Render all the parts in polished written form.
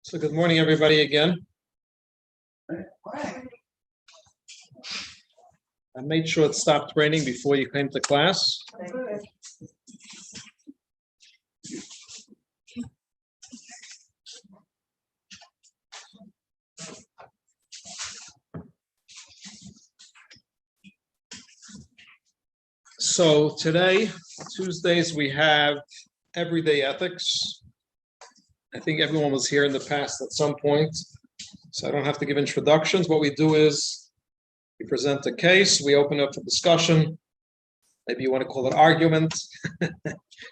So good morning, everybody, again. I made sure it stopped raining before you came to class. So today, Tuesdays, we have everyday ethics. I think everyone was here in the past at some point, so I don't have to give introductions. What we do is we present a case, we open up for discussion. Maybe you want to call it argument.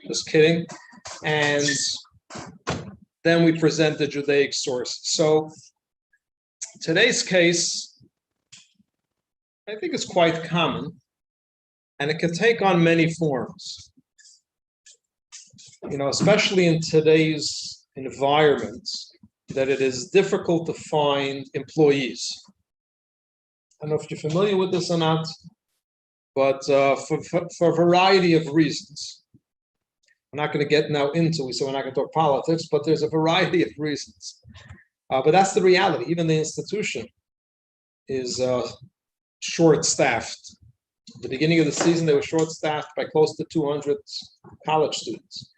Just kidding. And then we present the Judaic source. So today's case, I think is quite common, and it can take on many forms. Especially in today's environment, that it is difficult to find employees. I don't know if you're familiar with this or not, but for a variety of reasons. I'm not going to get now into it, so we're not going to talk politics, but there's a variety of reasons. But that's the reality. Even the institution is short-staffed. At the beginning of the season, they were short-staffed by close to 200 college students.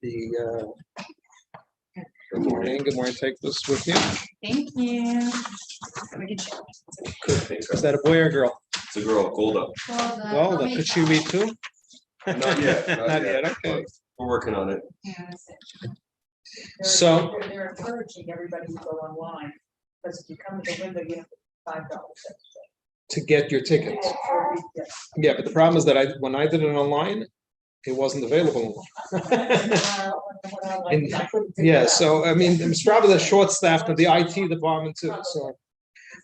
Good morning. Good morning. Take this with you. Thank you. Is that a boy or a girl? It's a girl, Golda. Golda. Could she read too? Not yet. Not yet. Okay. We're working on it. So they're encouraging everybody to go online, because if you come to the window, you have $5 to get your ticket. Yeah, but the problem is that when I did it online, it wasn't available. So I mean, it's probably the short staffed of the IT department too. So,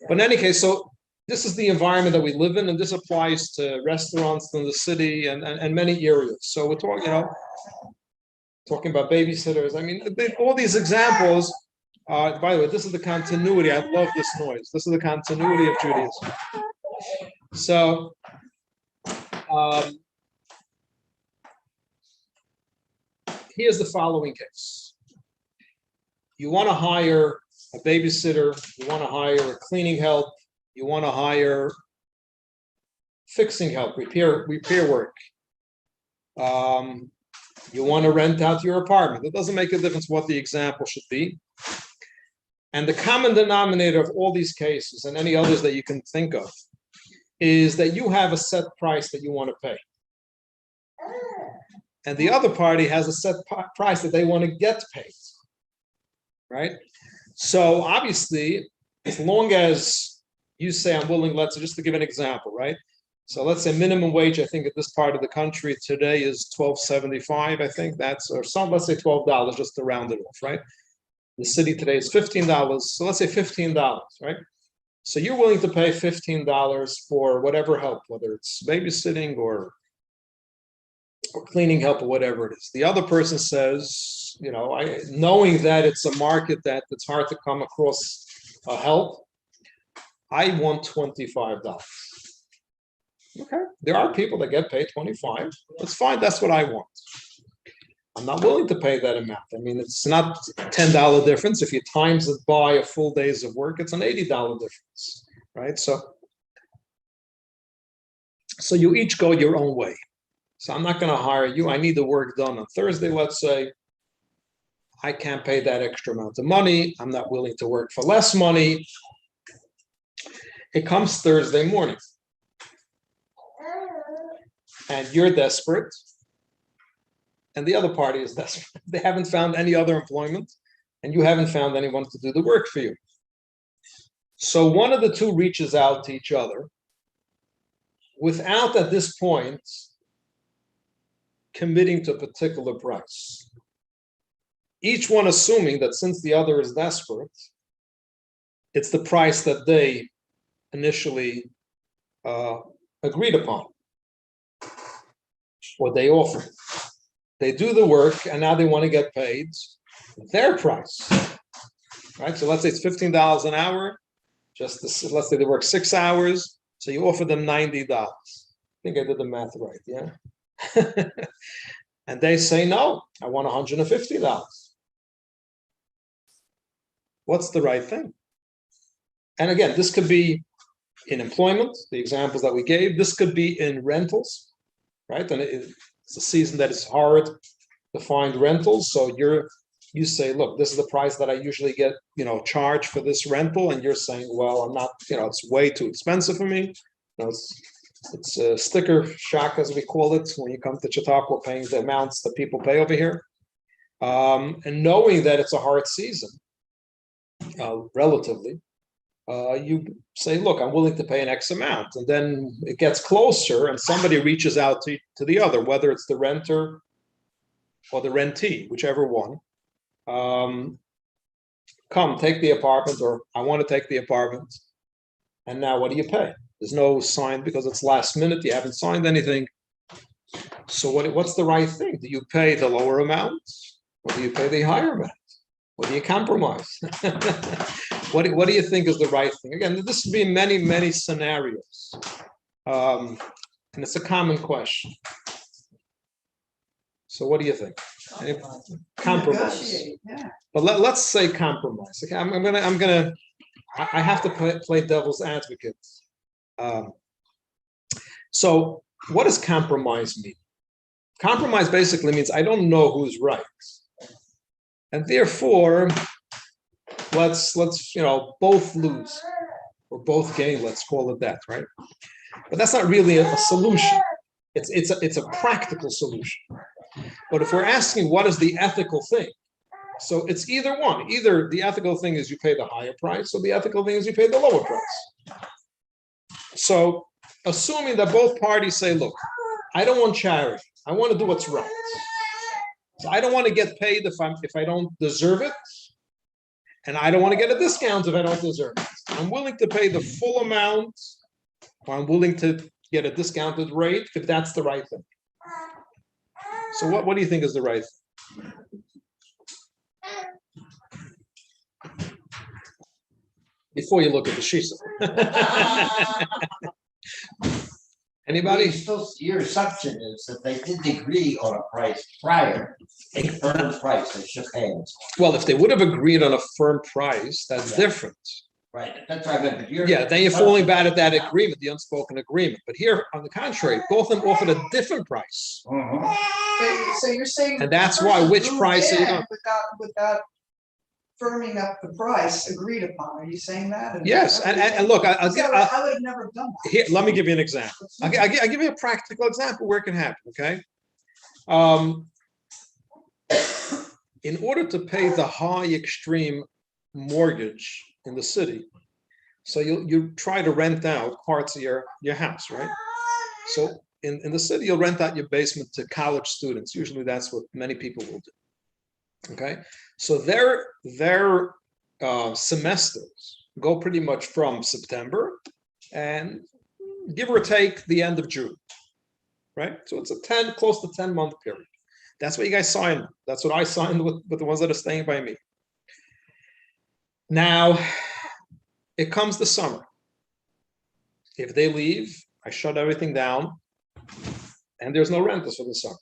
but in any case, so this is the environment that we live in, and this applies to restaurants in the city and many areas. So we're talking about babysitters. I mean, all these examples. By the way, this is the continuity. I love this noise. This is the continuity of Judaism. So. Here's the following case. You want to hire a babysitter, you want to hire a cleaning help, you want to hire fixing help, repair work. You want to rent out your apartment. It doesn't make a difference what the example should be. And the common denominator of all these cases and any others that you can think of is that you have a set price that you want to pay. And the other party has a set price that they want to get paid, right? So obviously, as long as you say I'm willing, just to give an example, right? So let's say minimum wage, I think at this part of the country today is $12.75. I think let's say $12 just to round it off, right? The city today is $15. So let's say $15, right? So you're willing to pay $15 for whatever help, whether it's babysitting or cleaning help or whatever it is. The other person says, knowing that it's a market that it's hard to come across help, I want $25. Okay, there are people that get paid $25. That's fine. That's what I want. I'm not willing to pay that amount. I mean, it's not $10 difference. If you times it by a full days of work, it's an $80 difference, right? So you each go your own way. So I'm not going to hire you. I need the work done on Thursday, let's say. I can't pay that extra amount of money. I'm not willing to work for less money. It comes Thursday morning. And you're desperate. And the other party is desperate. They haven't found any other employment. And you haven't found anyone to do the work for you. So one of the two reaches out to each other without, at this point, committing to a particular price. Each one assuming that since the other is desperate, it's the price that they initially agreed upon, what they offered. They do the work, and now they want to get paid their price, right? So let's say it's $15 an hour. Let's say they work 6 hours, so you offer them $90. I think I did the math right, yeah? And they say, no, I want $150. What's the right thing? And again, this could be in employment, the examples that we gave. This could be in rentals, right? And it's a season that is hard to find rentals. So you say, look, this is the price that I usually get, charged for this rental. And you're saying, well, I'm not, it's way too expensive for me. It's a sticker shock, as we call it, when you come to Chautauqua, paying the amounts that people pay over here. And knowing that it's a hard season, relatively, you say, look, I'm willing to pay an X amount. And then it gets closer and somebody reaches out to the other, whether it's the renter or the rentee, whichever one. Come take the apartment, or I want to take the apartment. And now what do you pay? There's no sign because it's last minute. You haven't signed anything. So what's the right thing? Do you pay the lower amount, or do you pay the higher amount? Or do you compromise? What do you think is the right thing? Again, this could be in many, many scenarios. And it's a common question. So what do you think? Compromise. Negotiate, yeah. But let's say compromise. Okay, I have to play devil's advocate. So what does compromise mean? Compromise basically means I don't know who's right. And therefore, let's both lose or both gain, let's call it that, right? But that's not really a solution. It's a practical solution. But if we're asking what is the ethical thing, so it's either one. Either the ethical thing is you pay the higher price, or the ethical thing is you pay the lower price. So assuming that both parties say, look, I don't want charity. I want to do what's right. So I don't want to get paid if I don't deserve it. And I don't want to get a discount if I don't deserve it. I'm willing to pay the full amount, or I'm willing to get a discounted rate if that's the right thing. So what do you think is the right thing? Before you look at the shisa. Anybody? Your assumption is that they didn't agree on a price prior, a firm price, they shook hands. Well, if they would have agreed on a firm price, that's different. Right, that's what I meant, but you're. Yeah, then you're falling back at that agreement, the unspoken agreement. But here, on the contrary, both of them offered a different price. So you're saying. And that's why which moved price are you in going- Without firming up the price agreed upon, are you saying that? Yes, and look, I would have never done that. here, let me give you an example. I'll give you a practical example where it can happen, okay? In order to pay the high extreme mortgage in the city, so you try to rent out parts of your house, right? So in the city, you'll rent out your basement to college students. Usually that's what many people will do, okay? So their semesters go pretty much from September and give or take the end of June, right? So it's close to 10-month period. That's what you guys signed. That's what I signed with the ones that are staying by me. Now, it comes the summer. If they leave, I shut everything down and there's no rentals for the summer.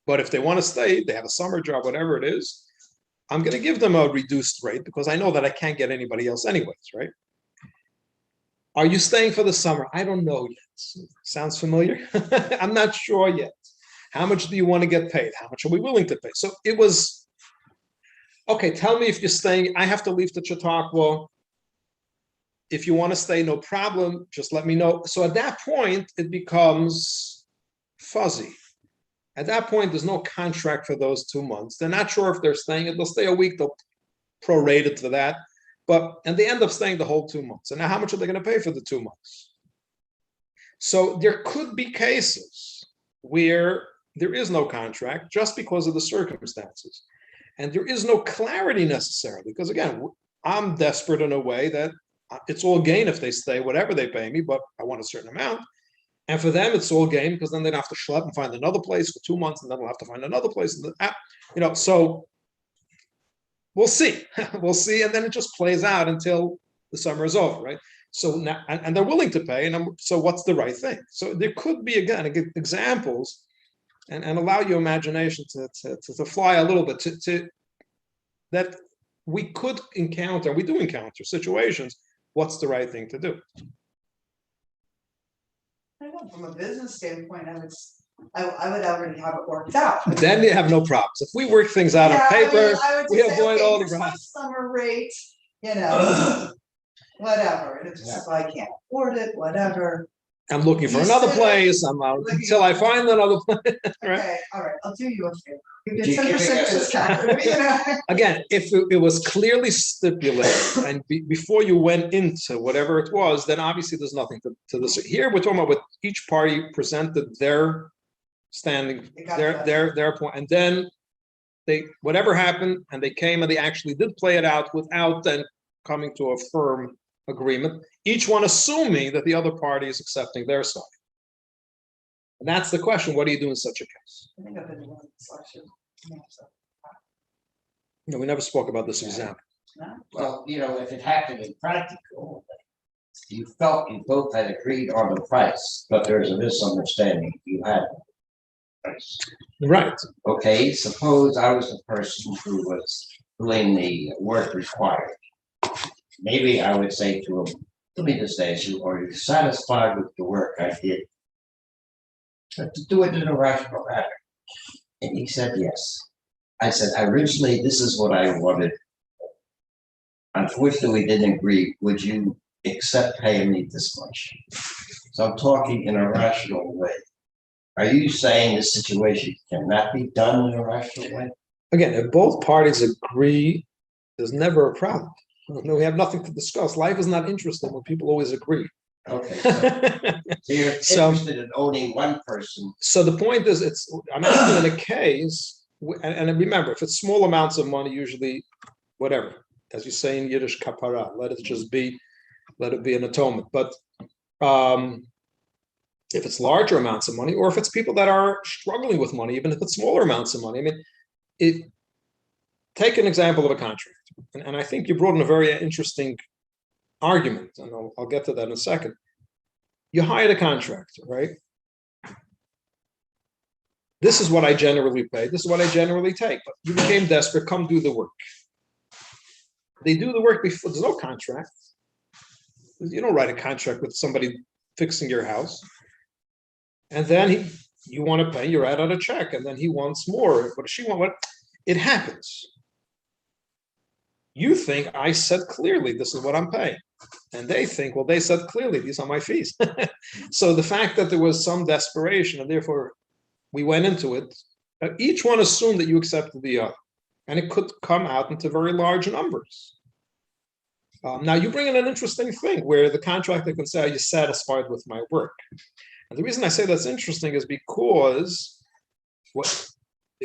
But if they want to stay, they have a summer job, whatever it is, I'm going to give them a reduced rate because I know that I can't get anybody else anyways, right? Are you staying for the summer? I don't know yet. Sounds familiar? I'm not sure yet. How much do you want to get paid? How much are we willing to pay? So it was, okay, tell me if you're staying. I have to leave to Chautauqua. If you want to stay, no problem. Just let me know. So at that point, it becomes fuzzy. At that point, there's no contract for those 2 months. They're not sure if they're staying. They'll stay a week. They'll prorate it for that. And they end up staying the whole 2 months. And now how much are they going to pay for the 2 months? So there could be cases where there is no contract just because of the circumstances. And there is no clarity necessarily. Because again, I'm desperate in a way that it's all gain if they stay, whatever they pay me, but I want a certain amount. And for them, it's all gain because then they'd have to schlep and find another place for 2 months, and then they'll have to find another place. So we'll see. We'll see. And then it just plays out until the summer is over, right? So now, and they're willing to pay. So what's the right thing? So there could be, again, examples and allow your imagination to fly a little bit, that we could encounter, we do encounter situations, what's the right thing to do? I don't know, from a business standpoint, I would already have it worked out. Then you have no problems. If we work things out on Yeah, I mean, paper, I would we just say, avoid okay, all the here's my problems. summer rate, you know, whatever, and it's just if I can't afford it, whatever. I'm looking for You another said- place, I'm out Looking- until I find another place, right? Okay, all right, I'll do you a favor. You But get you ten keep percent it as a- discount, you know? Again, if it was clearly stipulated and before you went into whatever it was, then obviously there's nothing to this. Here, we're talking about what each party presented their standing, They got their point, and then whatever happened, and they came and they actually did play it out without then coming to a firm agreement, each one assuming that the other party is accepting their side. And that's the question, what do you do in such a case? I think I've been one selection. Yeah, so, We never spoke about this example. no? Well, if it had to be practical, you felt you both had agreed on the price, but there's a misunderstanding. You had price. Right. Okay, suppose I was the person who was doing the work required. Maybe I would say to him, let me just ask you, are you satisfied with the work I did? But to do it in a rational manner. And he said, yes. I said, originally, this is what I wanted. Unfortunately, we didn't agree. Would you accept paying me this much? So I'm talking in a rational way. Are you saying this situation cannot be done in a rational way? Again, if both parties agree, there's never a problem. No, we have nothing to discuss. Life is not interesting when people always agree. Okay, so you're So- interested in owning one person. So the point is, I'm asking in a case, and remember, if it's small amounts of money, usually, whatever, as you say in Yiddish, kapara, let it be an atonement. But if it's larger amounts of money, or if it's people that are struggling with money, even if it's smaller amounts of money, I mean, take an example of a contract. And I think you brought in a very interesting argument, and I'll get to that in a second. You hired a contractor, right? This is what I generally pay. This is what I generally take. But you became desperate. Come do the work. They do the work before. There's no contract. You don't write a contract with somebody fixing your house. And then you want to pay. You write out a check, and then he wants more. What does she want? What? It happens. You think I said clearly this is what I'm paying. And they think, well, they said clearly these are my fees. So the fact that there was some desperation and therefore we went into it, each one assumed that you accepted the other. And it could come out into very large numbers. Now you bring in an interesting thing where the contractor can say, are you satisfied with my work? And the reason I say that's interesting is because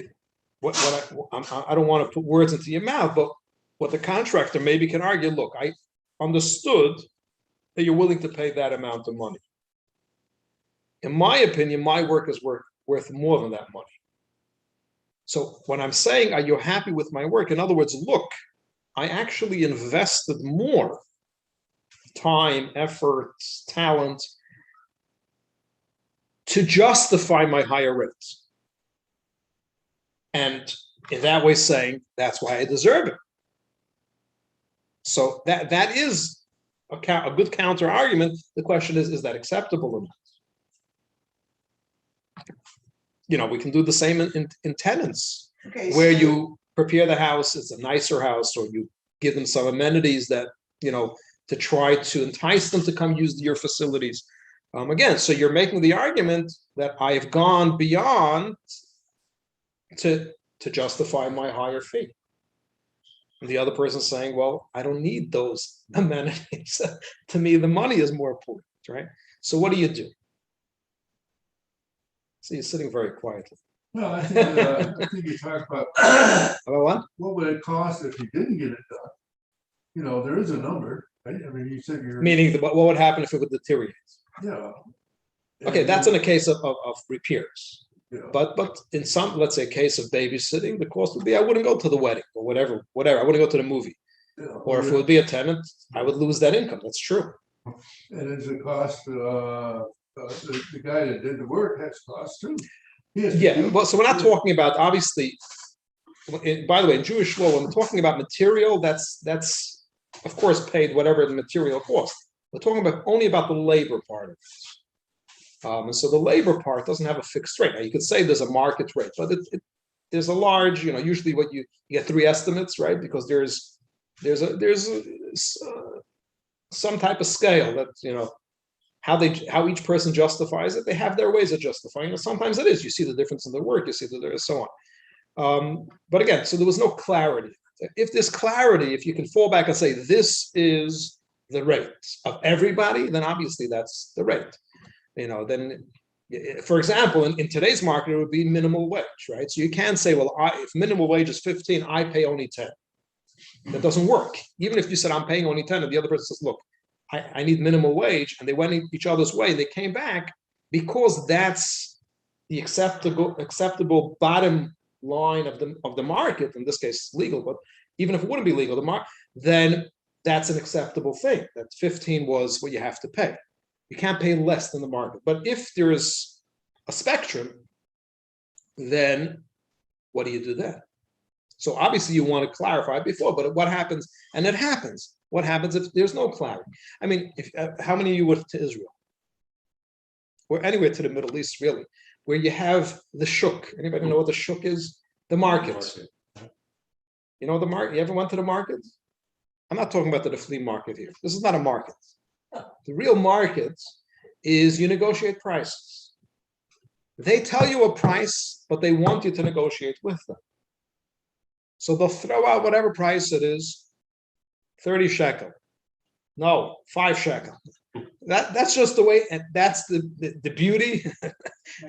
I don't want to put words into your mouth, but what the contractor maybe can argue, look, I understood that you're willing to pay that amount of money. In my opinion, my work is worth more than that money. So when I'm saying, are you happy with my work? In other words, look, I actually invested more time, effort, talent to justify my higher rates. And in that way saying, that's why I deserve it. So that is a good counter argument. The question is that acceptable or not? We can do the same in tenants, Okay, where so- you prepare the house, it's a nicer house, or you give them some amenities that, to try to entice them to come use your facilities. Again, so you're making the argument that I have gone beyond to justify my higher fee. And the other person saying, well, I don't need those amenities. To me, the money is more important, right? So what do you do? So you're sitting very quietly. No, I think you talked about About what? what would it cost if you didn't get it done? There is a number, right? I mean, you said you're. Meaning, what would happen if it would deteriorate? Yeah. Okay, And that's in a case of repairs. yeah. But in some, let's say, case of babysitting, the cost would be I wouldn't go to the wedding or whatever. I wouldn't go to the movie. Yeah, Or if it would be a tenant, I would lose that income. That's true. And it's a cost, the guy that did the work has costs too. He has to Yeah. do- Well, so we're not talking about, obviously, by the way, in Jewish law, when we're talking about material, that's of course paid whatever the material cost. We're talking about only about the labor part of it. And so the labor part doesn't have a fixed rate. Now, you could say there's a market rate, but there's a large, usually what you get three estimates, right? Because there's some type of scale that, how each person justifies it. They have their ways of justifying it. Sometimes it is. You see the difference in the work, you see that there is so on. But again, so there was no clarity. If there's clarity, if you can fall back and say this is the rate of everybody, then obviously that's the rate. Then, for example, in today's market, it would be minimal wage, right? So you can say, well, if minimum wage is 15, I pay only 10. That doesn't work. Even if you said I'm paying only 10, and the other person says, look, I need minimum wage, and they went each other's way, and they came back because that's the acceptable bottom line of the market. In this case, legal, but even if it wouldn't be legal, then that's an acceptable thing. That 15 was what you have to pay. You can't pay less than the market. But if there is a spectrum, then what do you do then? So obviously you want to clarify before, but what happens? And it happens. What happens if there's no clarity? I mean, how many of you went to Israel? Or anywhere to the Middle East, really, where you have the shuk. Anybody know what the shuk is? The market. You know the market? You ever went to the market? I'm not talking about the flea market here. This is not a market. The real market is you negotiate prices. They tell you a price, but they want you to negotiate with them. So they'll throw out whatever price it is, 30 shekel. No, 5 shekel. That's just the way, and that's the beauty,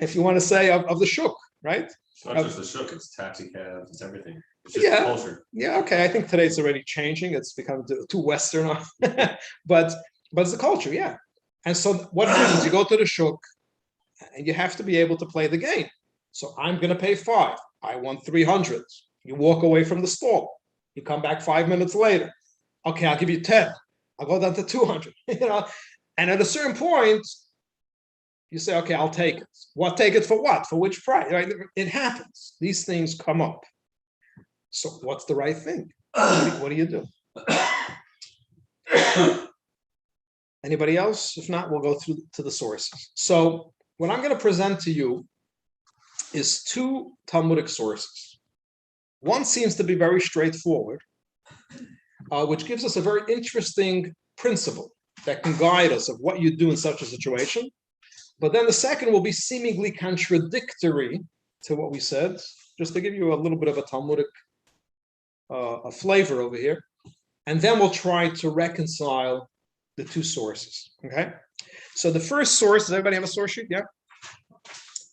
if you want to say, of the shuk, right? It's not just the shuk, it's taxi cabs, it's everything. It's just the culture. Yeah, okay. I think today it's already changing. It's become too Western, but it's the culture, yeah. And so what happens? You go to the shuk, and you have to be able to play the game. So I'm going to pay 5. I want 300. You walk away from the stall. You come back 5 minutes later. Okay, I'll give you 10. I'll go down to 200. And at a certain point, you say, okay, I'll take it. What? Take it for what? For which price? Right? It happens. These things come up. So what's the right thing? What do you do? Anybody else? If not, we'll go through to the sources. So what I'm going to present to you is 2 Talmudic sources. One seems to be very straightforward, which gives us a very interesting principle that can guide us of what you do in such a situation. But then the second will be seemingly contradictory to what we said, just to give you a little bit of a Talmudic a flavor over here. And then we'll try to reconcile the 2 sources, okay? So the first source, does everybody have a source sheet? Yeah?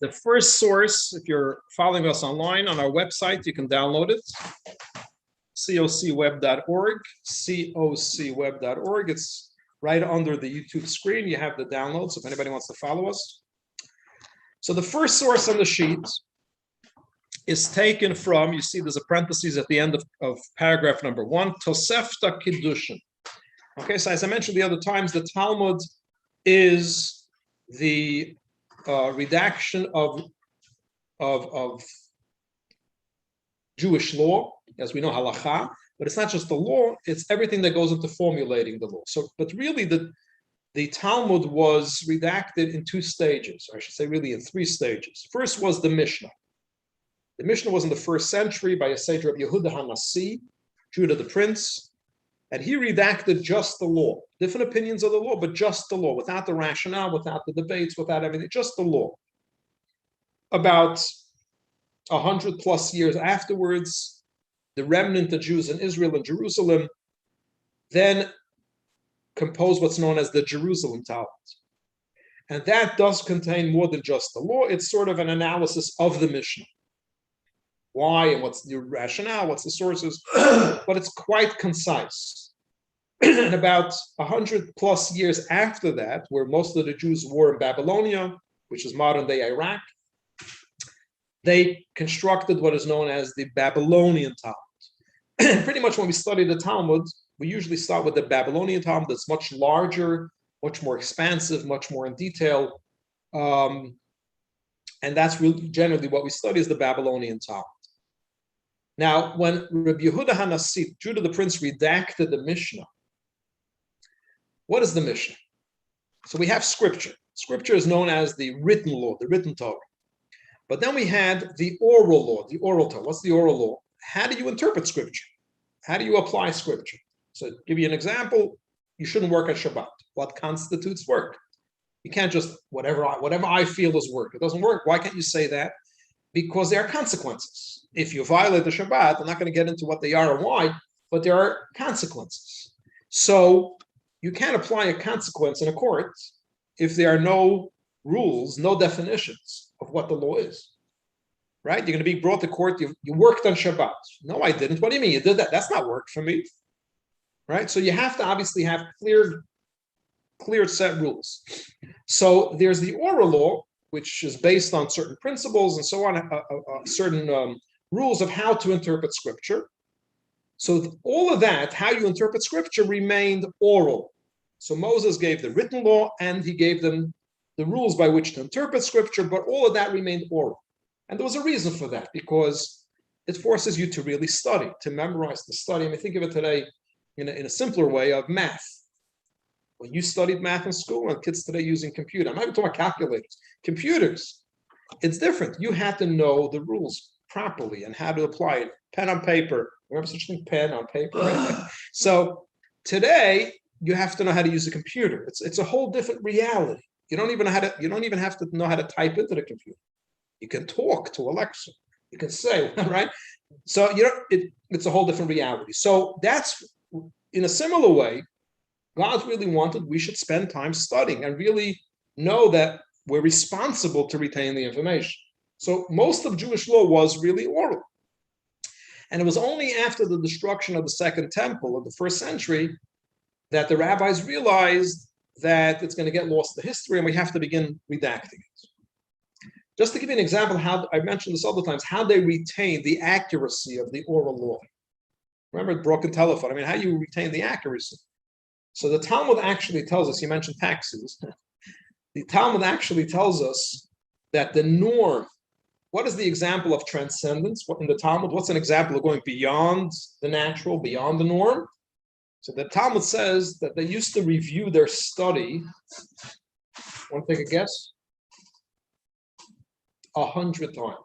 The first source, if you're following us online on our website, you can download it, cocweb.org, cocweb.org. It's right under the YouTube screen. You have the downloads if anybody wants to follow us. So the first source on the sheet is taken from, you see there's a parentheses at the end of paragraph number 1, Tosefta Kiddushin. Okay, so as I mentioned the other times, the Talmud is the redaction of Jewish law, as we know, halacha, but it's not just the law, it's everything that goes into formulating the law. So, but really the Talmud was redacted in 2 stages, or I should say really in 3 stages. First was the Mishnah. The Mishnah was in the 1st century by a sage of Yehuda HaNasi, Judah the Prince, and he redacted just the law, different opinions of the law, but just the law, without the rationale, without the debates, without everything, just the law. About 100 plus years afterwards, the remnant of Jews in Israel and Jerusalem then composed what's known as the Jerusalem Talmud. And that does contain more than just the law. It's sort of an analysis of the Mishnah. Why and what's the rationale, what's the sources, but it's quite concise. And about 100 plus years after that, where most of the Jews were in Babylonia, which is modern day Iraq, they constructed what is known as the Babylonian Talmud. Pretty much when we study the Talmud, we usually start with the Babylonian Talmud that's much larger, much more expansive, much more in detail. And that's really generally what we study is the Babylonian Talmud. Now, when Rabbi Yehuda HaNassi, Judah the Prince, redacted the Mishnah, what is the Mishnah? So we have scripture. Scripture is known as the written law, the written Torah. But then we had the oral law, the oral Torah. What's the oral law? How do you interpret scripture? How do you apply scripture? So to give you an example, you shouldn't work on Shabbat. What constitutes work? You can't just whatever I feel is work. It doesn't work. Why can't you say that? Because there are consequences. If you violate the Shabbat, I'm not going to get into what they are or why, but there are consequences. So you can't apply a consequence in a court if there are no rules, no definitions of what the law is. Right? You're going to be brought to court. You worked on Shabbat. No, I didn't. What do you mean? You did that? That's not work for me. Right? So you have to obviously have clear set rules. So there's the oral law, which is based on certain principles and so on, certain rules of how to interpret scripture. So all of that, how you interpret scripture, remained oral. So Moses gave the written law and he gave them the rules by which to interpret scripture, but all of that remained oral. And there was a reason for that, because it forces you to really study, to memorize the study. I mean, think of it today in a simpler way of math. When you studied math in school, and kids today using computer, I'm not even talking about calculators, computers, it's different. You had to know the rules properly and how to apply it. Pen on paper. Remember such thing? Pen on paper. Right? So today you have to know how to use a computer. It's a whole different reality. You don't even have to know how to type into the computer. You can talk to Alexa. You can say, right? So it's a whole different reality. So that's in a similar way. God really wanted we should spend time studying and really know that we're responsible to retain the information. So most of Jewish law was really oral. And it was only after the destruction of the Second Temple of the first century that the rabbis realized that it's going to get lost to history and we have to begin redacting it. Just to give you an example, how I mentioned this other times, how they retain the accuracy of the oral law. Remember the broken telephone? I mean, how you retain the accuracy? So the Talmud actually tells us, you mentioned taxes, the Talmud actually tells us that the norm, what is the example of transcendence in the Talmud? What's an example of going beyond the natural, beyond the norm? So the Talmud says that they used to review their study, want to take a guess? 100 times.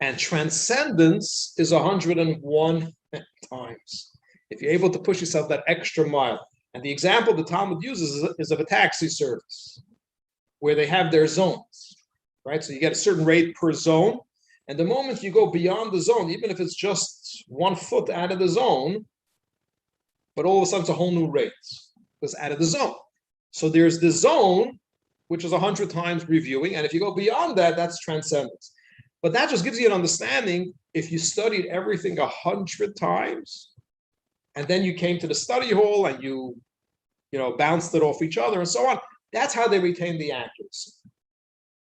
And transcendence is 101 times. If you're able to push yourself that extra mile. And the example the Talmud uses is of a taxi service, where they have their zones, right? So you get a certain rate per zone. And the moment you go beyond the zone, even if it's just 1 foot out of the zone, but all of a sudden it's a whole new rate because out of the zone. So there's the zone, which is 100 times reviewing. And if you go beyond that, that's transcendence. But that just gives you an understanding. If you studied everything 100 times, and then you came to the study hall and you bounced it off each other and so on, that's how they retain the accuracy.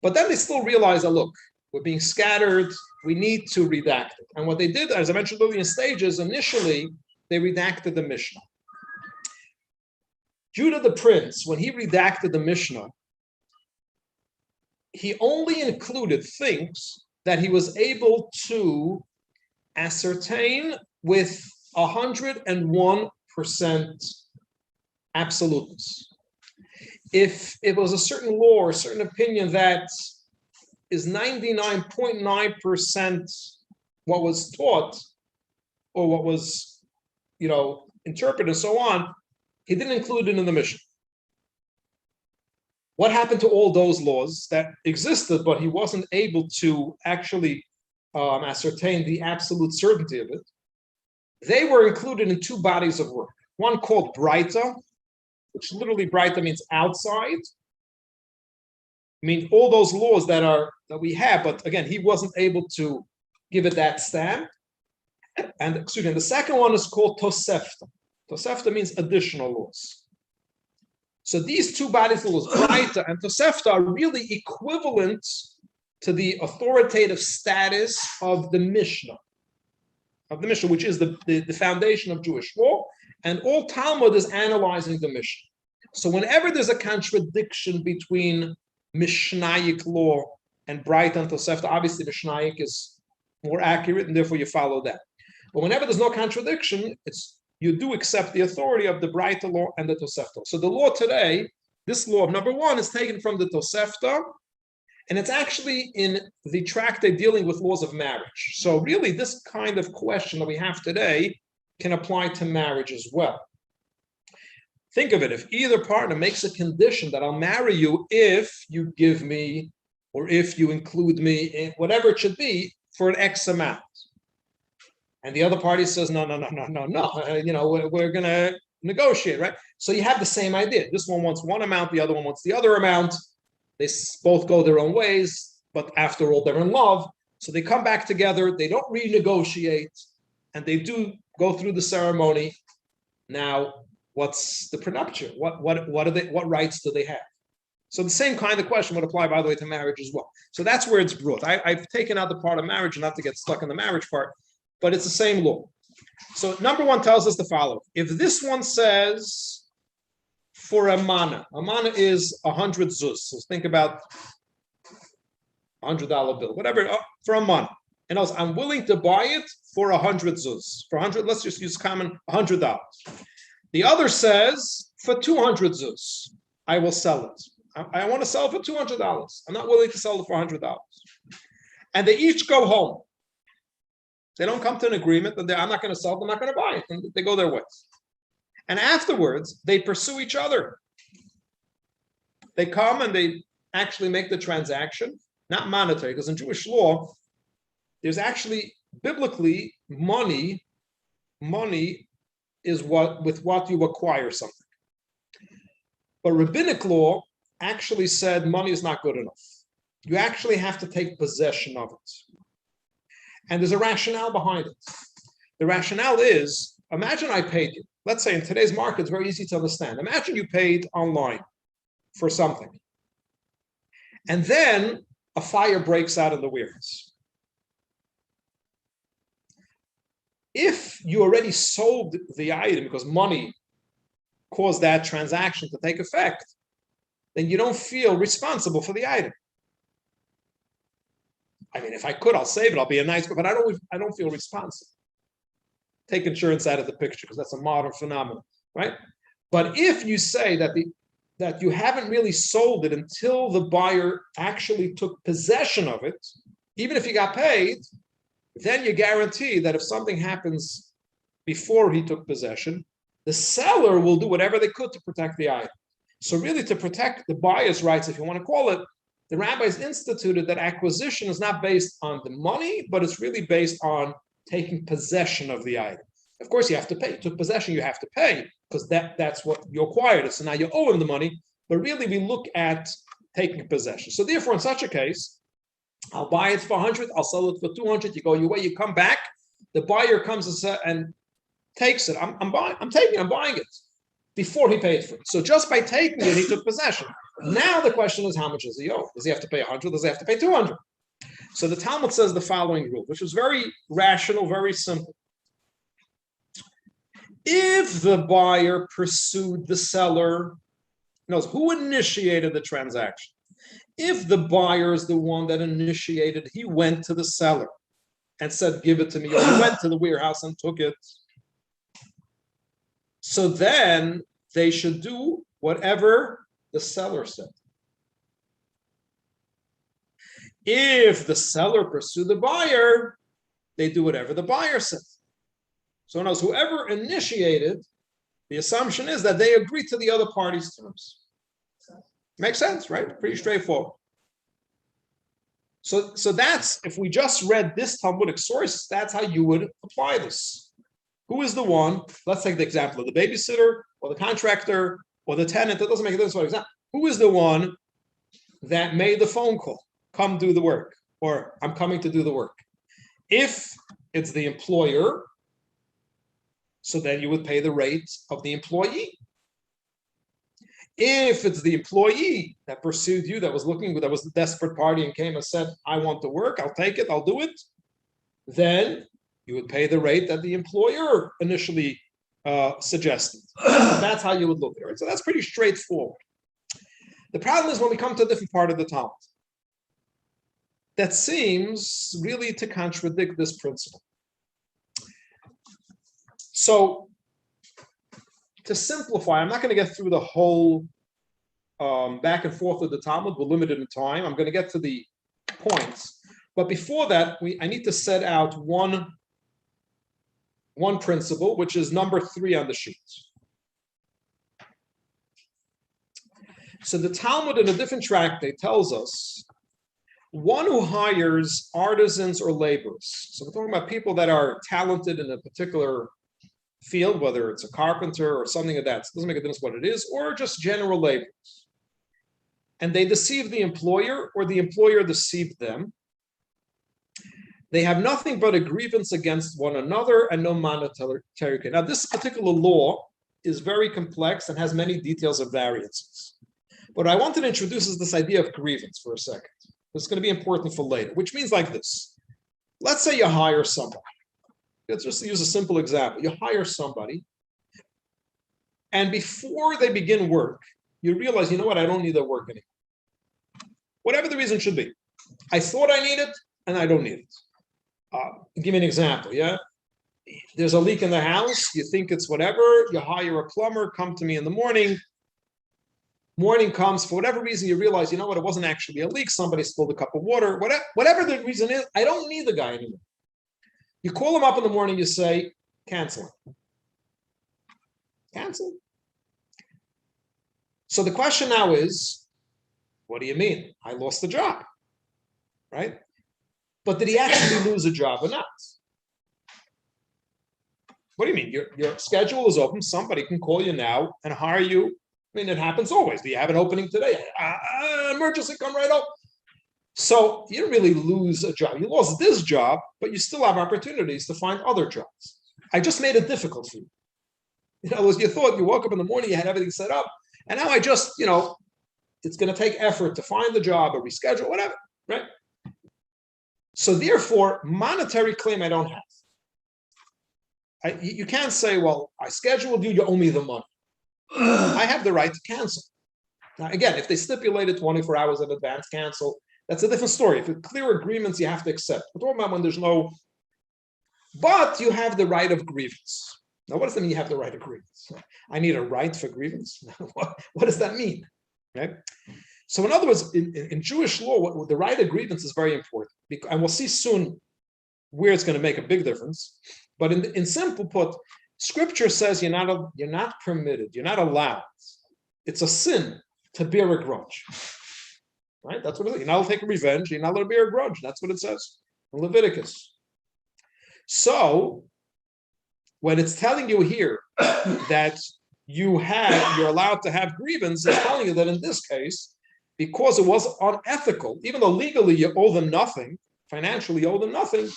But then they still realize that, look, we're being scattered, we need to redact it. And what they did, as I mentioned earlier in stages, initially, they redacted the Mishnah. Judah the Prince, when he redacted the Mishnah, he only included things that he was able to ascertain with 101% absoluteness. If it was a certain law or a certain opinion that is 99.9% what was taught or what was, interpreted and so on, he didn't include it in the Mishnah. What happened to all those laws that existed, but he wasn't able to actually ascertain the absolute certainty of it? They were included in 2 bodies of work. One called Breita, which literally Breita means outside. I mean, all those laws that we have, but again, he wasn't able to give it that stamp. And the second one is called Tosefta. Tosefta means additional laws. So these 2 bodies of laws, Breita and Tosefta, are really equivalent to the authoritative status of the Mishnah. Which is the foundation of Jewish law, and all Talmud is analyzing the Mishnah. So whenever there's a contradiction between Mishnaic law and Breita and Tosefta, obviously Mishnaic is more accurate, and therefore you follow that. But whenever there's no contradiction, you do accept the authority of the Braita law and the Tosefta. So the law today, this law of number one, is taken from the Tosefta, and it's actually in the tractate dealing with laws of marriage. So really, this kind of question that we have today can apply to marriage as well. Think of it, if either partner makes a condition that I'll marry you if you give me, or if you include me in whatever it should be, for an X amount. And the other party says, no, we're going to negotiate, right? So you have the same idea. This one wants one amount, the other one wants the other amount. They both go their own ways, but after all, they're in love. So they come back together, they don't renegotiate, and they do go through the ceremony. Now, what's the prenuptial? What rights do they have? So the same kind of question would apply, by the way, to marriage as well. So that's where it's brought. I've taken out the part of marriage, not to get stuck in the marriage part, but it's the same law. So number one tells us the following. If this one says for a mana is 100 zuz. So think about $100 bill, whatever, for a mana. And else, I'm willing to buy it for 100 zuz. For 100, let's just use common $100. The other says for 200 zuz, I will sell it. I want to sell it for $200. I'm not willing to sell it for $100. And they each go home. They don't come to an agreement that I'm not going to sell it, I'm not going to buy it. And they go their ways. And afterwards, they pursue each other. They come and they actually make the transaction, not monetary, because in Jewish law, there's actually, biblically, money is with what you acquire something. But rabbinic law actually said money is not good enough. You actually have to take possession of it. And there's a rationale behind it. The rationale is, imagine I paid you. Let's say in today's market, it's very easy to understand. Imagine you paid online for something. And then a fire breaks out in the warehouse. If you already sold the item because money caused that transaction to take effect, then you don't feel responsible for the item. I mean, if I could, I'll save it. I'll be a nice, but I don't feel responsible. Take insurance out of the picture because that's a modern phenomenon, right? But if you say that you haven't really sold it until the buyer actually took possession of it, even if you got paid, then you guarantee that if something happens before he took possession, the seller will do whatever they could to protect the item. So really, to protect the buyer's rights, if you want to call it, the rabbis instituted that acquisition is not based on the money, but it's really based on taking possession of the item. Of course, you have to pay. You took possession, you have to pay, because that's what you acquired. So now you owe him the money, but really we look at taking possession. So therefore, in such a case, I'll buy it for 100, I'll sell it for 200, you go your way, you come back, the buyer comes and takes it. I'm buying it before he paid for it. So just by taking it, he took possession. Now the question is, how much does he owe? Does he have to pay 100? Does he have to pay 200? So the Talmud says the following rule, which is very rational, very simple. If the buyer pursued the seller, knows who initiated the transaction. If the buyer is the one that initiated, he went to the seller and said, give it to me, or he went to the warehouse and took it. So then they should do whatever the seller said. If the seller pursued the buyer, they do whatever the buyer said. So knows whoever initiated, the assumption is that they agree to the other party's terms. Makes sense, right? Pretty straightforward. So that's, if we just read this Talmudic source, that's how you would apply this. Who is the one? Let's take the example of the babysitter or the contractor or the tenant. That doesn't make a difference what example. Who is the one that made the phone call? Come do the work, or I'm coming to do the work. If it's the employer, so then you would pay the rate of the employee. If it's the employee that pursued you, that was the desperate party and came and said, I want to work, I'll take it, I'll do it, then you would pay the rate that the employer initially suggested. That's how you would look at it. So that's pretty straightforward. The problem is when we come to a different part of the Talmud. that seems really to contradict this principle. So, to simplify, I'm not going to get through the whole back and forth of the Talmud. We're limited in time. I'm going to get to the points, but before that, I need to set out one principle, which is number 3 on the sheet. So the Talmud in a different tractate tells us one who hires artisans or laborers. So we're talking about people that are talented in a particular field, whether it's a carpenter or something of that. It doesn't make a difference what it is, or just general laborers. And they deceive the employer, or the employer deceived them. They have nothing but a grievance against one another and no monetary gain. Now, this particular law is very complex and has many details and variances. What I wanted to introduce is this idea of grievance for a second. It's going to be important for later, which means like this. Let's say you hire somebody. Let's just use a simple example. You hire somebody, and before they begin work, you realize, you know what, I don't need their work anymore. Whatever the reason should be. I thought I need it, and I don't need it. Give me an example, yeah? There's a leak in the house, you think it's whatever, you hire a plumber, come to me in the morning. Morning comes, for whatever reason, you realize, you know what, it wasn't actually a leak, somebody spilled a cup of water, whatever the reason is, I don't need the guy anymore. You call him up in the morning, you say, cancel. Cancel. So the question now is, what do you mean? I lost the job, right? But did he actually lose a job or not? What do you mean? Your schedule is open. Somebody can call you now and hire you. I mean, it happens always. Do you have an opening today? Emergency, come right up. So you didn't really lose a job. You lost this job, but you still have opportunities to find other jobs. I just made it difficult for you. You know, you thought you woke up in the morning, you had everything set up, and now I just, it's going to take effort to find the job or reschedule, whatever, right? So therefore, monetary claim I don't have. You can't say, well, I scheduled you, you owe me the money. I have the right to cancel. Now, again, if they stipulated 24 hours in advance, cancel, that's a different story. If it's clear agreements, you have to accept. We're talking about when there's no, but you have the right of grievance. Now, what does that mean you have the right of grievance? I need a right for grievance? What does that mean? Right? So in other words, in Jewish law, the right of grievance is very important. And we'll see soon where it's going to make a big difference. But in simple put, Scripture says you're not permitted, you're not allowed. It's a sin to bear a grudge. Right? That's what it is. You're not allowed to take revenge, you're not allowed to bear a grudge. That's what it says in Leviticus. So when it's telling you here that you're allowed to have grievance, it's telling you that in this case, because it was unethical, even though legally you owe them nothing, financially you owe them nothing,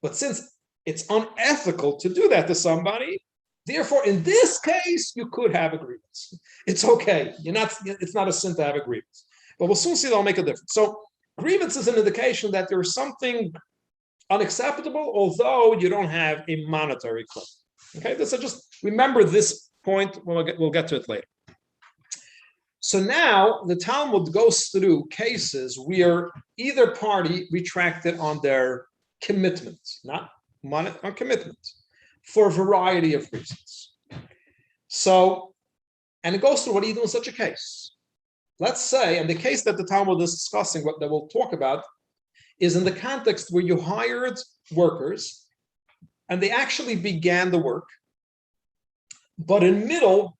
but since it's unethical to do that to somebody, therefore, in this case, you could have a grievance. It's okay. It's not a sin to have a grievance. But we'll soon see that'll make a difference. So grievance is an indication that there is something unacceptable, although you don't have a monetary claim. Okay, so just remember this point. We'll get to it later. So now the Talmud goes through cases where either party retracted on their commitment, not money, on commitment, for a variety of reasons. So, and it goes through what do you do in such a case? Let's say, and the case that the Talmud is discussing, what that we'll talk about, is in the context where you hired workers and they actually began the work, but in middle,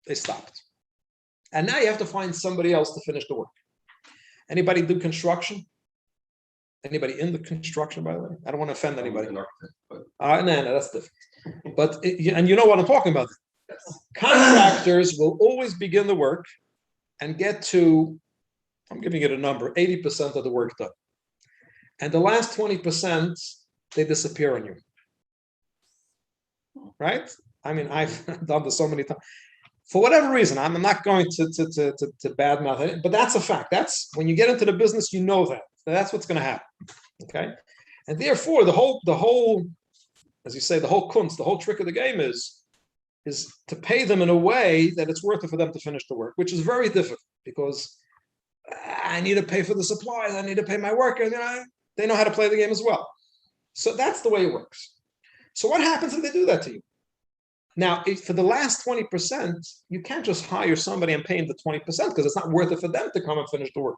they stopped. And now you have to find somebody else to finish the work. Anybody do construction? Anybody in the construction, by the way? I don't want to offend anybody. An architect, No, but that's different. But, and you know what I'm talking about. yes. Contractors will always begin the work and get to, I'm giving it a number, 80% of the work done. And the last 20%, they disappear on you. Right? I mean, I've done this so many times. For whatever reason, I'm not going to badmouth it, but that's a fact. That's when you get into the business, you know that. That's what's going to happen. Okay? And therefore, the whole, as you say, the whole kunst, the whole trick of the game is to pay them in a way that it's worth it for them to finish the work, which is very difficult because I need to pay for the supplies, I need to pay my workers, they know how to play the game as well. So that's the way it works. So what happens if they do that to you? Now, for the last 20%, you can't just hire somebody and pay them the 20% because it's not worth it for them to come and finish the work.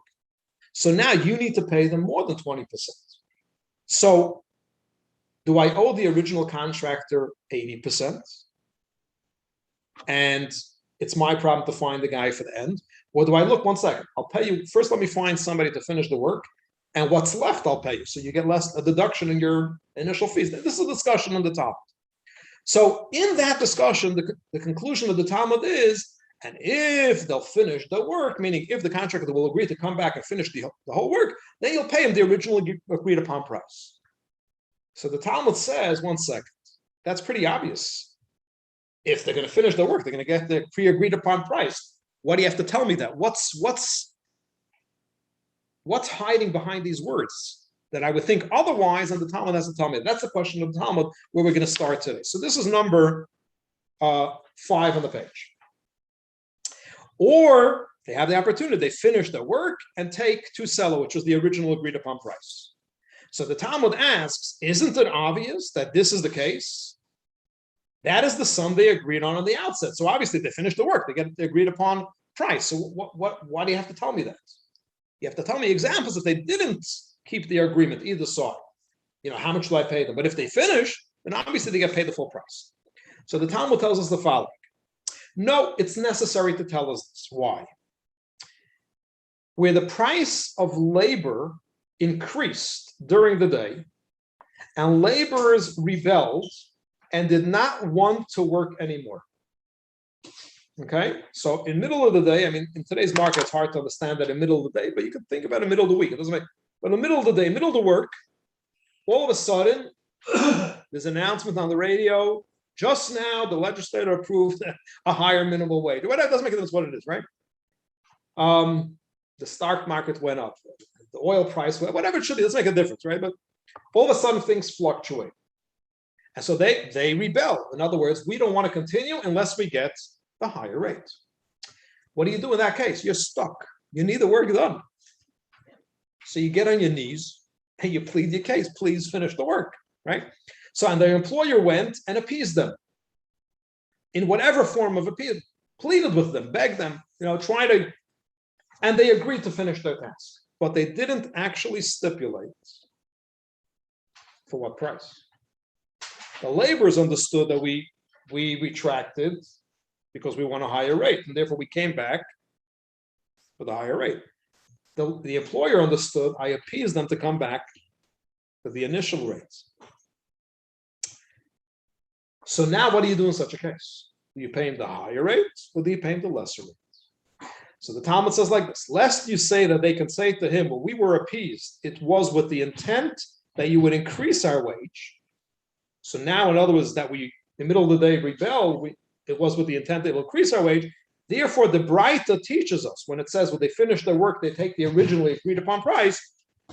So now you need to pay them more than 20%. So do I owe the original contractor 80%? And it's my problem to find the guy for the end. Or do I look, 1 second, I'll pay you, first let me find somebody to finish the work, and what's left I'll pay you. So you get a deduction in your initial fees. This is a discussion on the top. So in that discussion, the conclusion of the Talmud is, and if they'll finish the work, meaning if the contractor will agree to come back and finish the whole work, then you'll pay him the originally agreed upon price. So the Talmud says, 1 second, that's pretty obvious. If they're going to finish the work, they're going to get the pre-agreed upon price. Why do you have to tell me that? What's hiding behind these words that I would think otherwise, and the Talmud has to tell me? That's the question of the Talmud where we're going to start today. So this is number 5 on the page. Or they have the opportunity, they finish their work and take to sell, which was the original agreed upon price. So the Talmud asks, isn't it obvious that this is the case? That is the sum they agreed on the outset. So obviously they finished the work, they get the agreed upon price. So why do you have to tell me that? You have to tell me examples if they didn't keep the agreement, either side. How much do I pay them? But if they finish, then obviously they get paid the full price. So the Talmud tells us the following. No, it's necessary to tell us this. Why? Where the price of labor increased during the day, and laborers rebelled and did not want to work anymore. Okay, so in middle of the day, in today's market, it's hard to understand that in middle of the day, but you can think about in middle of the week. It doesn't make. But in the middle of the day, middle of the work, all of a sudden, there's an announcement on the radio. Just now, the legislator approved a higher minimum wage. Well, that doesn't make a difference what it is, right? The stock market went up, the oil price, whatever it should be, doesn't make a difference, right? But all of a sudden, things fluctuate. And so they rebel. In other words, we don't want to continue unless we get the higher rate. What do you do in that case? You're stuck. You need the work done. So you get on your knees and you plead your case. Please finish the work, right? So and the employer went and appeased them in whatever form of appeal, pleaded with them, begged them, and they agreed to finish their task. But they didn't actually stipulate for what price. The laborers understood that we retracted because we want a higher rate, and therefore we came back with a higher rate. The employer understood, I appeased them to come back to the initial rates. So now what do you do in such a case? Do you pay him the higher rate or do you pay him the lesser rate? So the Talmud says like this, lest you say that they can say to him, well, we were appeased. It was with the intent that you would increase our wage. So now, in other words, that we, in the middle of the day, rebel, it was with the intent that it will increase our wage. Therefore, the Braita teaches us, when it says when they finish their work, they take the originally agreed upon price,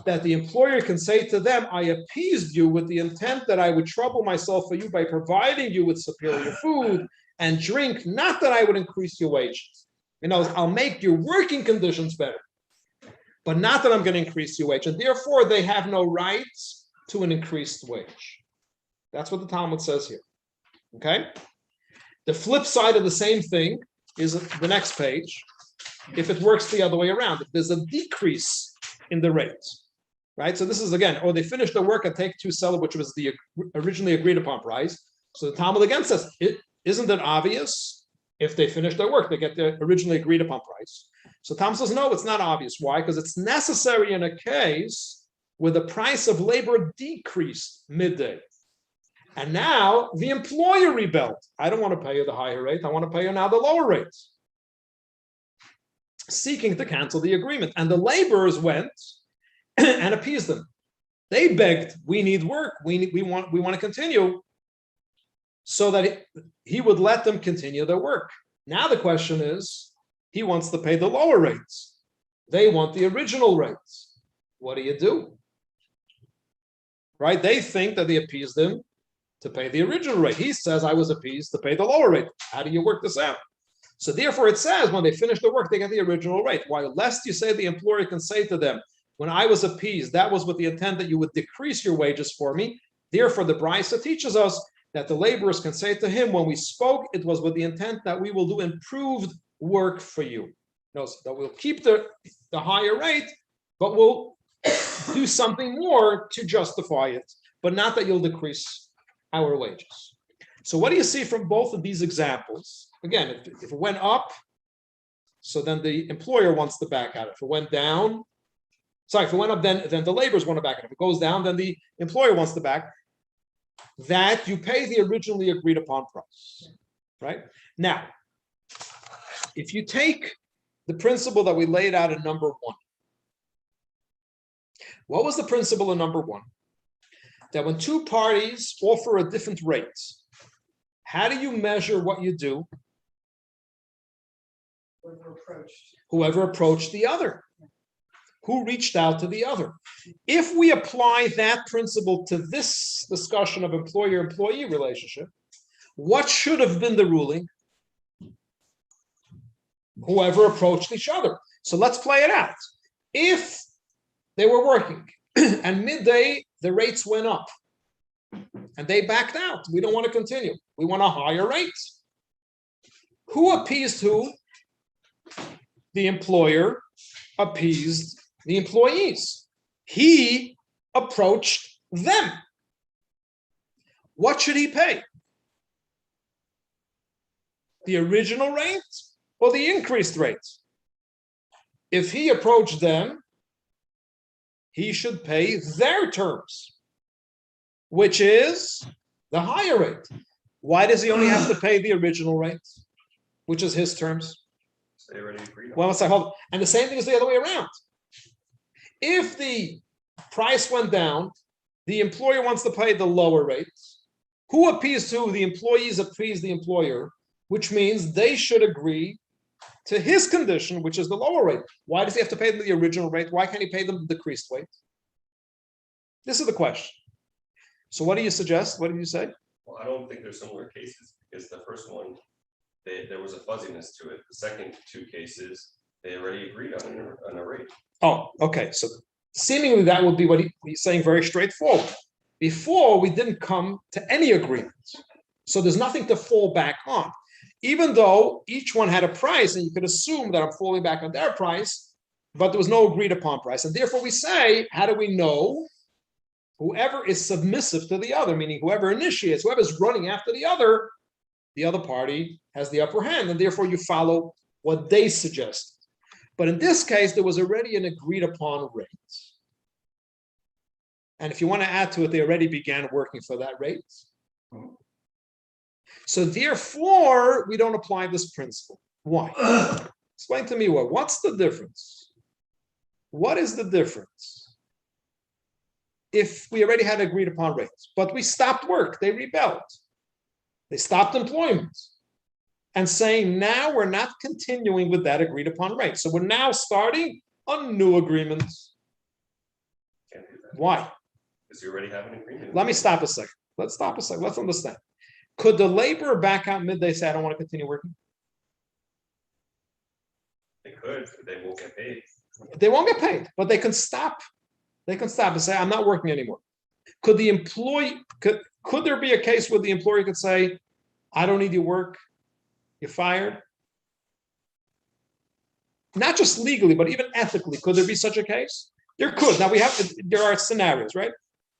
that the employer can say to them, I appeased you with the intent that I would trouble myself for you by providing you with superior food and drink, not that I would increase your wages. I'll make your working conditions better, but not that I'm going to increase your wage. And therefore, they have no rights to an increased wage. That's what the Talmud says here. Okay? The flip side of the same thing is the next page. If it works the other way around, if there's a decrease in the rate, right? So this is again, they finish the work and take to sell it, which was the originally agreed upon price. So the Talmud again says, isn't it obvious? If they finish their work, they get the originally agreed upon price. So Talmud says, no, it's not obvious. Why? Because it's necessary in a case where the price of labor decreased midday. And now the employer rebelled. I don't want to pay you the higher rate. I want to pay you now the lower rate. Seeking to cancel the agreement. And the laborers went and appeased them. They begged, we need work. We want to continue. So that he would let them continue their work. Now the question is, he wants to pay the lower rates. They want the original rates. What do? Right? They think that they appeased him to pay the original rate. He says, I was appeased to pay the lower rate. How do you work this out? So therefore it says when they finish the work, they get the original rate. While lest you say the employer can say to them, when I was appeased, that was with the intent that you would decrease your wages for me. Therefore, the Brisa teaches us that the laborers can say to him, when we spoke, it was with the intent that we will do improved work for you. No, so that we'll keep the higher rate, but we'll do something more to justify it, but not that you'll decrease our wages. So what do you see from both of these examples? Again, if it went up, so then the employer wants to back out. If it went down, if it went up, then the laborers want to back out. If it goes down, then the employer wants to back. That you pay the originally agreed upon price, right? Now, if you take the principle that we laid out in number 1, what was the principle in number 1? That when two parties offer a different rate, how do you measure what you do? Whoever approached the other. Who reached out to the other. If we apply that principle to this discussion of employer-employee relationship, what should have been the ruling? Whoever approached each other. So let's play it out. If they were working and midday the rates went up and they backed out, we don't want to continue. We want a higher rate. Who appeased who? The employer appeased the employees. He approached them. What should he pay? The original rate or the increased rate? If he approached them, he should pay their terms, which is the higher rate. Why does he only have to pay the original rate, which is his terms? They already agreed on. Well, let's say, hold on. And the same thing is the other way around. If the price went down, the employer wants to pay the lower rate. Who appeased who? The employees appease the employer, which means they should agree to his condition, which is the lower rate. Why does he have to pay them the original rate? Why can't he pay them the decreased rate? This is the question. So what do you suggest? What do you say? Well, I don't think there's similar cases because the first one, there was a fuzziness to it. The second 2 cases, they already agreed on a rate. Oh, okay. So seemingly that would be what he's saying, very straightforward. Before, we didn't come to any agreement. So there's nothing to fall back on. Even though each one had a price, and you could assume that I'm falling back on their price, but there was no agreed upon price. And therefore we say, how do we know? Whoever is submissive to the other, meaning whoever initiates, whoever's running after the other party has the upper hand, and therefore you follow what they suggest. But in this case, there was already an agreed upon rate. And if you want to add to it, they already began working for that rate. So therefore, we don't apply this principle. Why? Explain to me why. What's the difference? What is the difference? If we already had agreed upon rates, but we stopped work, they rebelled. They stopped employment. And saying now we're not continuing with that agreed upon rate. So we're now starting a new agreement. Can't do that. Why? Because you already have an agreement. Let me stop a second. Let's stop a second. Let's understand. Could the laborer back out midday say, I don't want to continue working? They could, but they won't get paid. They won't get paid, but they can stop. They can stop and say, I'm not working anymore. Could the employee, could there be a case where the employer could say, I don't need your work, you're fired? Not just legally, but even ethically, could there be such a case? There could. Now there are scenarios, right?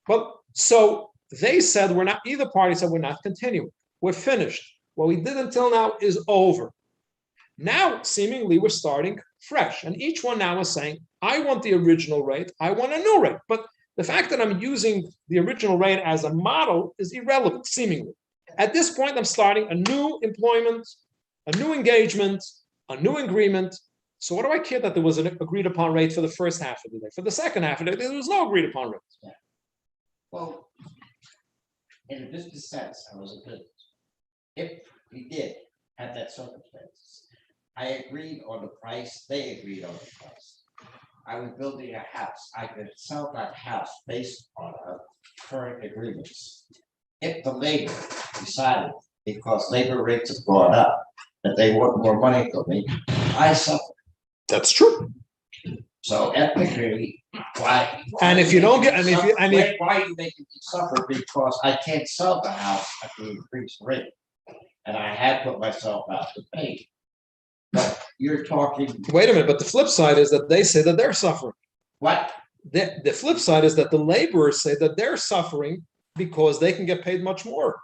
But so they said we're not, either party said we're not continuing. We're finished. What we did until now is over. Now, seemingly, we're starting fresh. And each one now is saying, I want the original rate, I want a new rate. But the fact that I'm using the original rate as a model is irrelevant, seemingly. At this point, I'm starting a new employment, a new engagement, a new agreement. So what do I care that there was an agreed upon rate for the first half of the day? For the second half of the day, there was no agreed upon rate. Yeah. Well, in a business sense, I was a business. If we did have that circumstance, I agreed on the price, they agreed on the price. I was building a house. I could sell that house based on our current agreements. If the labor decided, because labor rates have gone up, that they want more money from me, I suffer. That's true. So ethically, why? And if you don't get, and if you, and if, Why are you making me suffer? Because I can't sell the house at the increased rate. And I had put myself out to pay. But you're talking, wait a minute, but the flip side is that they say that they're suffering. what? The flip side is that the laborers say that they're suffering because they can get paid much more.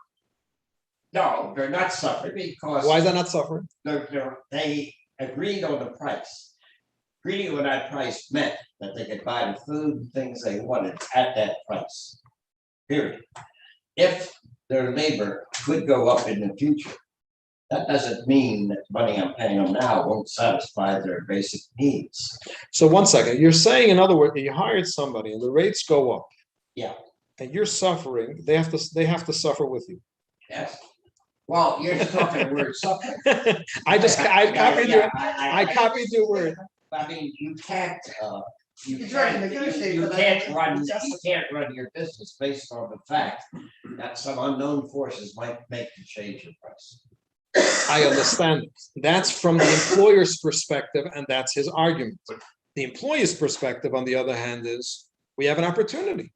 No, they're not suffering because. Why is that not suffering? They agreed on the price. Agreeing on that price meant that they could buy the food and things they wanted at that price. Period. If their labor could go up in the future, that doesn't mean that the money I'm paying them now won't satisfy their basic needs. So 1 second, you're saying, in other words, that you hired somebody and the rates go up. Yeah. And you're suffering, they have to suffer with you. Yes. Well, you're just talking the word suffering. I copied your, I copied your word. I mean, you can't, you You're trying to can't, negotiate you for that. can't run your business based on the fact that some unknown forces might make you change your price. I understand. That's from the employer's perspective, and that's his argument. The employer's perspective, on the other hand, is we have an opportunity.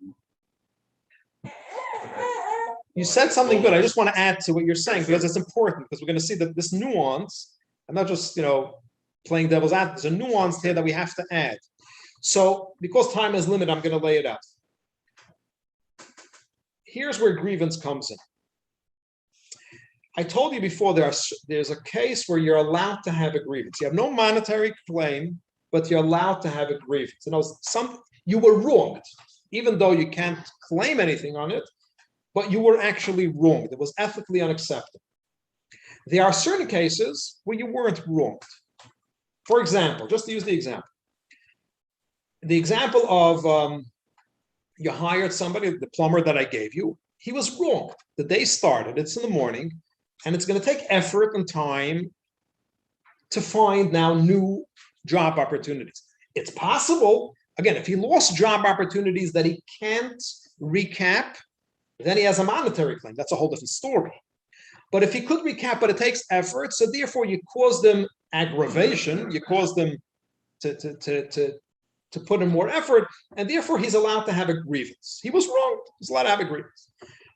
You said something good. I just want to add to what you're saying because it's important, because we're going to see that this nuance, and not just, playing devil's advocate, there's a nuance here that we have to add. So because time is limited, I'm going to lay it out. Here's where grievance comes in. I told you before, there's a case where you're allowed to have a grievance. You have no monetary claim, but you're allowed to have a grievance. You were wronged, even though you can't claim anything on it, but you were actually wronged. It was ethically unacceptable. There are certain cases where you weren't wronged. For example, just to use the example of you hired somebody, the plumber that I gave you, he was wronged. The day started, it's in the morning, and it's going to take effort and time to find now new job opportunities. It's possible, again, if he lost job opportunities that he can't recap, then he has a monetary claim. That's a whole different story. But if he could recap, but it takes effort, so therefore you cause them aggravation, you cause them to put in more effort, and therefore he's allowed to have a grievance. He was wrong. He's allowed to have a grievance.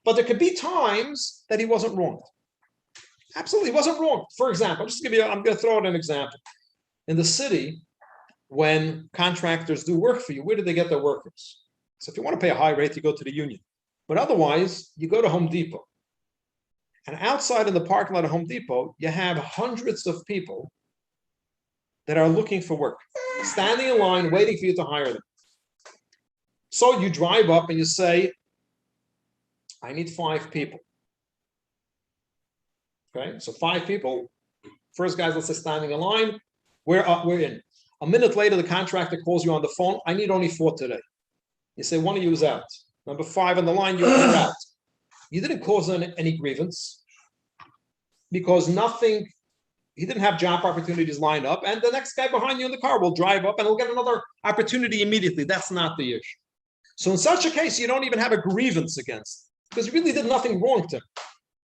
But there could be times that he wasn't wrong. Absolutely, he wasn't wrong. For example, I'm going to throw out an example. In the city, when contractors do work for you, where do they get their workers? So if you want to pay a high rate, you go to the union. But otherwise, you go to Home Depot. And outside in the parking lot of Home Depot, you have hundreds of people that are looking for work, standing in line, waiting for you to hire them. So you drive up and you say, I need 5 people. Okay, so 5 people. First guys, let's say, standing in line. We're in. A minute later, the contractor calls you on the phone. I need only 4 today. You say, one of you is out. Number 5 on the line, you're out. You didn't cause any grievance because he didn't have job opportunities lined up, and the next guy behind you in the car will drive up and he'll get another opportunity immediately. That's not the issue. So in such a case, you don't even have a grievance against, because you really did nothing wrong to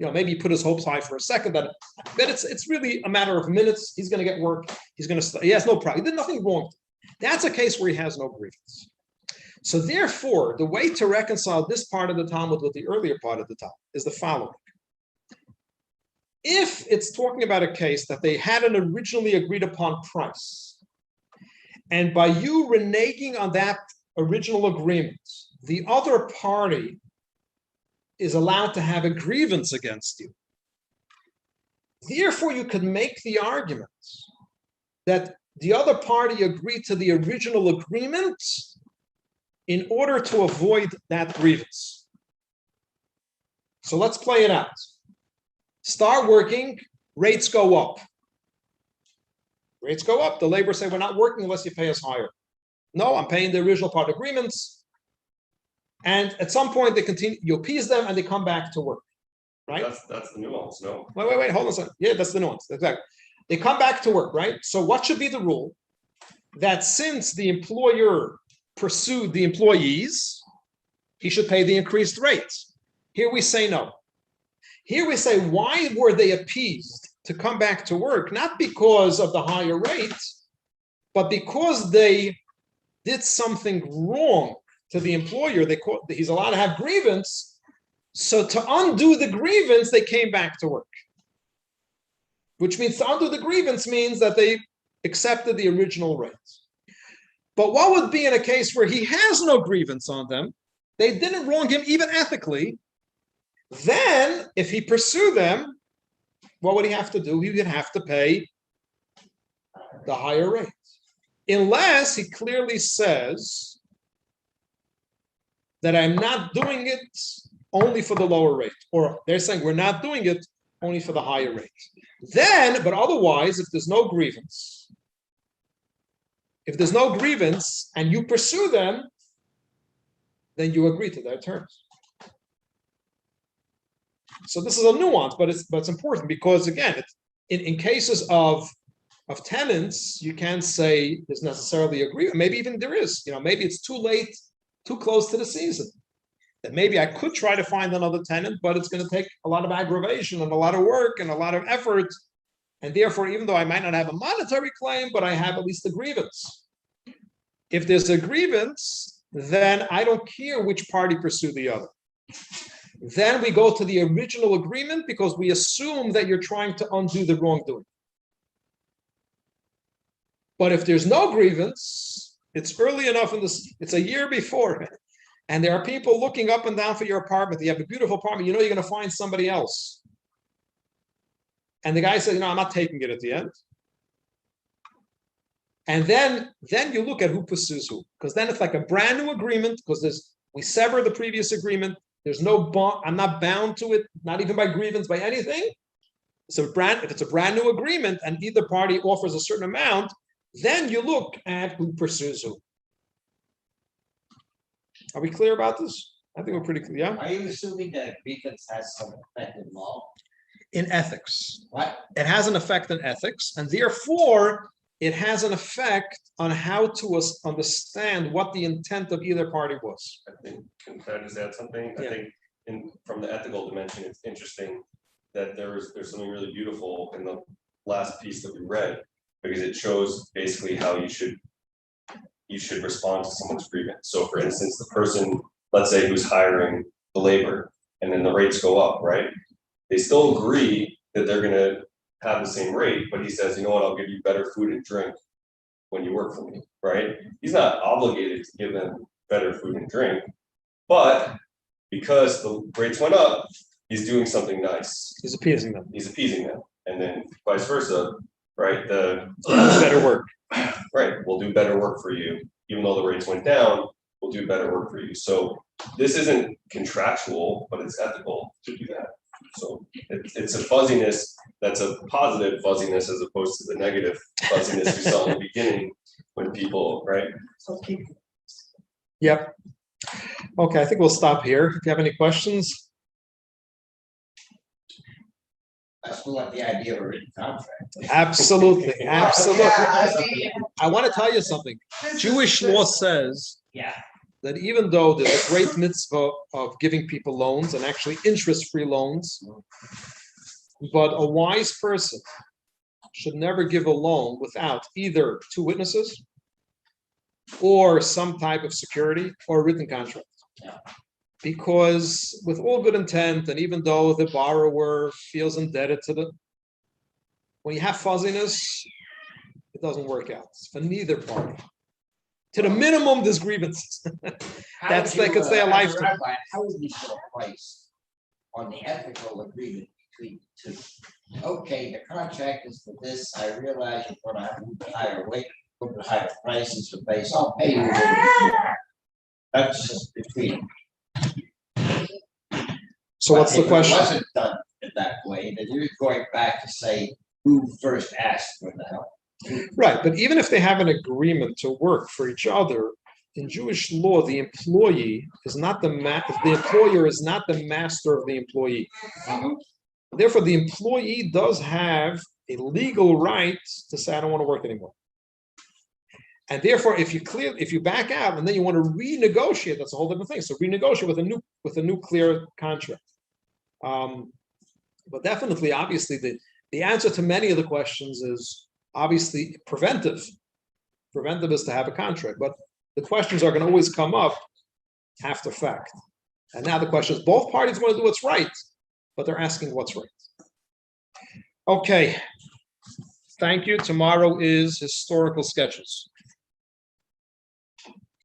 him. Maybe he put his hopes high for a second, but it's really a matter of minutes. He's going to get work. He has no problem. He did nothing wrong to him. That's a case where he has no grievance. So therefore, the way to reconcile this part of the Talmud with the earlier part of the Talmud is the following. If it's talking about a case that they had an originally agreed upon price, and by you reneging on that original agreement, the other party is allowed to have a grievance against you. Therefore, you could make the argument that the other party agreed to the original agreement in order to avoid that grievance. So let's play it out. Start working, rates go up. Rates go up. The laborers say, we're not working unless you pay us higher. No, I'm paying the original part agreements. And at some point, they continue, you appease them and they come back to work. Right? That's the nuance, no? Wait, hold on a second. Yeah, that's the nuance. Exactly. They come back to work, right? So what should be the rule? That since the employer pursued the employees, he should pay the increased rates. Here we say no. Here we say, why were they appeased to come back to work, not because of the higher rate, but because they did something wrong to the employer. He's allowed to have grievance. So to undo the grievance, they came back to work. Which means to undo the grievance means that they accepted the original rate. But what would be in a case where he has no grievance on them? They didn't wrong him even ethically. Then, if he pursued them, what would he have to do? He would have to pay the higher rate. Unless he clearly says that I'm not doing it only for the lower rate. Or they're saying we're not doing it only for the higher rate. Then, but otherwise, if there's no grievance, and you pursue them, then you agree to their terms. So this is a nuance, but it's important because again, in cases of tenants, you can't say there's necessarily agreement. Maybe even there is. Maybe it's too late, too close to the season. That maybe I could try to find another tenant, but it's going to take a lot of aggravation and a lot of work and a lot of effort. And therefore, even though I might not have a monetary claim, but I have at least a grievance. If there's a grievance, then I don't care which party pursue the other. Then we go to the original agreement because we assume that you're trying to undo the wrongdoing. But if there's no grievance, it's early enough it's a year before, and there are people looking up and down for your apartment. You have a beautiful apartment, you're going to find somebody else. And the guy says, I'm not taking it at the end. And then you look at who pursues who, because then it's like a brand new agreement, because we sever the previous agreement. There's no bond. I'm not bound to it, not even by grievance, by anything. So if it's a brand new agreement and either party offers a certain amount, then you look at who pursues who. Are we clear about this? I think we're pretty clear. Yeah? Are you assuming that grievance has some effect in law? In ethics. What? It has an effect in ethics, and therefore it has an effect on how to understand what the intent of either party was. I think, can I just add something? Yeah. I think from the ethical dimension, it's interesting that there's something really beautiful in the last piece that we read, because it shows basically how you should respond to someone's grievance. So for instance, the person, let's say, who's hiring the labor, and then the rates go up, right? They still agree that they're gonna have the same rate, but he says, you know what, I'll give you better food and drink when you work for me, right? He's not obligated to give them better food and drink, but because the rates went up, he's doing something nice. He's appeasing them. He's appeasing them, and then vice versa, right? Better work. Right, we'll do better work for you, even though the rates went down. We'll do better work for you. So this isn't contractual, but it's ethical to do that. So it's a fuzziness that's a positive fuzziness as opposed to the negative fuzziness we saw in the beginning when people, right? So keep. Yep. Okay, I think we'll stop here. If you have any questions. I still like the idea of a written contract. Absolutely. Absolutely. Yeah, I mean, I want to tell you something. this Jewish is- law says Yeah. that even though there's a great mitzvah of giving people loans and actually interest-free loans, but a wise person should never give a loan without either two witnesses or some type of security or a written contract. Yeah. Because with all good intent, and even though the borrower feels indebted to them, when you have fuzziness, it doesn't work out for neither party. To the minimum, there's grievances. That's How would they could you, stay a as lifetime. rabbi, how would you put a price on the ethical agreement between the two? Okay, the contract is for this, I realize you're gonna have a higher rate, a little bit higher prices for base, I'll pay you. That's just between. So what's the But question? if it wasn't done in that way, then you're going back to say, who first asked for the help? Right, but even if they have an agreement to work for each other, in Jewish law, the employee is not the employer is not the master of the employee. Therefore, the employee does have a legal right to say, I don't want to work anymore. And therefore, if you back out and then you want to renegotiate, that's a whole different thing. So renegotiate with a new clear contract. But definitely, obviously, the answer to many of the questions is obviously preventive. Preventive is to have a contract, but the questions are going to always come up after fact. And now the question is, both parties want to do what's right, but they're asking what's right. Okay. Thank you. Tomorrow is historical sketches.